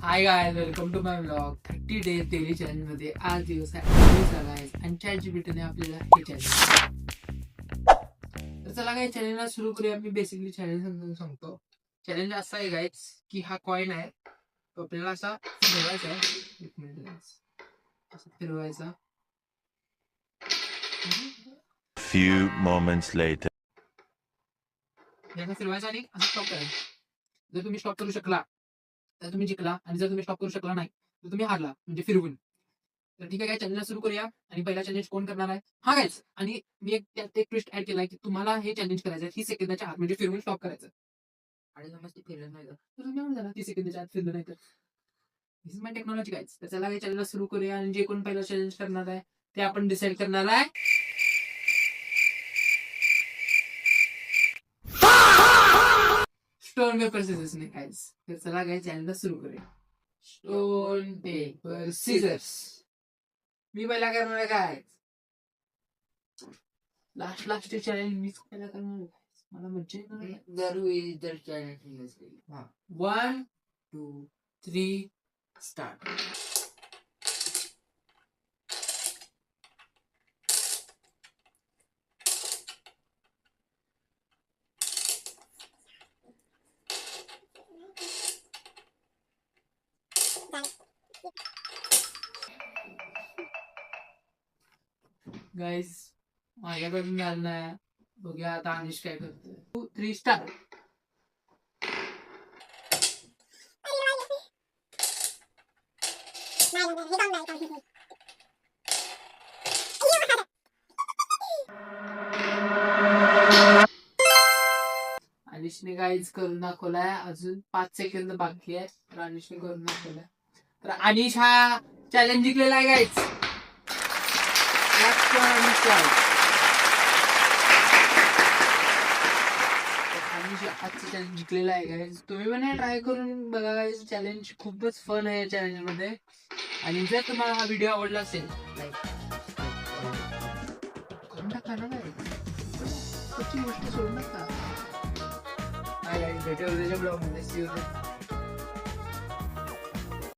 High guys, welcome to my vlog 30 days daily challenge मध्ये आज दिवस आहे 28 गाइस आणि ChatGPT ने आपल्याला हे चॅलेंज. तर चला गाइस, चॅलेंजला सुरू करूया. मी बेसिकली चॅलेंज समजून सांगतो. चॅलेंज असा आहे गाइस की हा कॉइन आहे, तो आपल्याला असा फिरवायचा आहे. एक मिनिट गाइस, असा फिरवायचा. Few moments later. याचा फिरवायचा आणि असं स्टॉप करायचं. जर तुम्ही स्टॉप करू शकला तर तुम्ही जिंकला, आणि जर तुम्ही स्टॉप करू शकला नाही तर तुम्ही हारला, म्हणजे फिरवून. तर ठीक आहे काय, चॅलेंजला सुरू करूया. आणि पहिला चॅलेंज कोण करणार आहे? हा गाइस. आणि मी त्यात एक ट्विस्ट ऍड केलाय की तुम्हाला हे चॅलेंज करायचं आहे 30 सेकंदाच्या आत, म्हणजे फिरवून स्टॉप करायचं. आणि समज ते फिरलं नाही तर तुम्ही म्हणून झाला 30 सेकंदाच्या आत फिरलं नाही तर. दिस इज माय टेक्नॉलॉजी गाइस. तर चला हे चॅलेंजला सुरू करूया. आणि जे कोण पहिला चॅलेंज करणार आहे ते आपण डिसाईड करणार आहे. स्टोन पेपर सिझर्स ने गाइस. तर चला गाइस, चॅलेंजला सुरू करूया. Stone paper सिझर्स. मी पहिला करणार आहे काय? लास्ट चॅलेंज मीच पहिला करणार आहे. मला मज्जा येणार. दरवेळी जर चॅलेंज नसेल. 1 2 3 स्टार्ट. गाइस, माझ्याकडून झालं नाही. बघूया आता अनिश काय करतोय. 2 3 स्टार्ट. अनिशने गाइस करून दाखवलाय. अजून 5 सेकंद बाकी आहे. तर अनिशने करून दाखवलाय. तर अनिश हा चॅलेंज जिंकलेला आहे गाइस. आजचं चॅलेंज जिंकलेला आहे गाइस. तुम्ही पण हे ट्राय करून बघा गाइस. चॅलेंज खूपच फन आहे चॅलेंज मध्ये. आणि जर तुम्हाला हा व्हिडिओ आवडला असेल लाईक करून टाका ना गाइस. गोष्ट सोडू नका. हाय गाइस, भेटूया उद्याच्या ब्लॉग मध्ये. See you.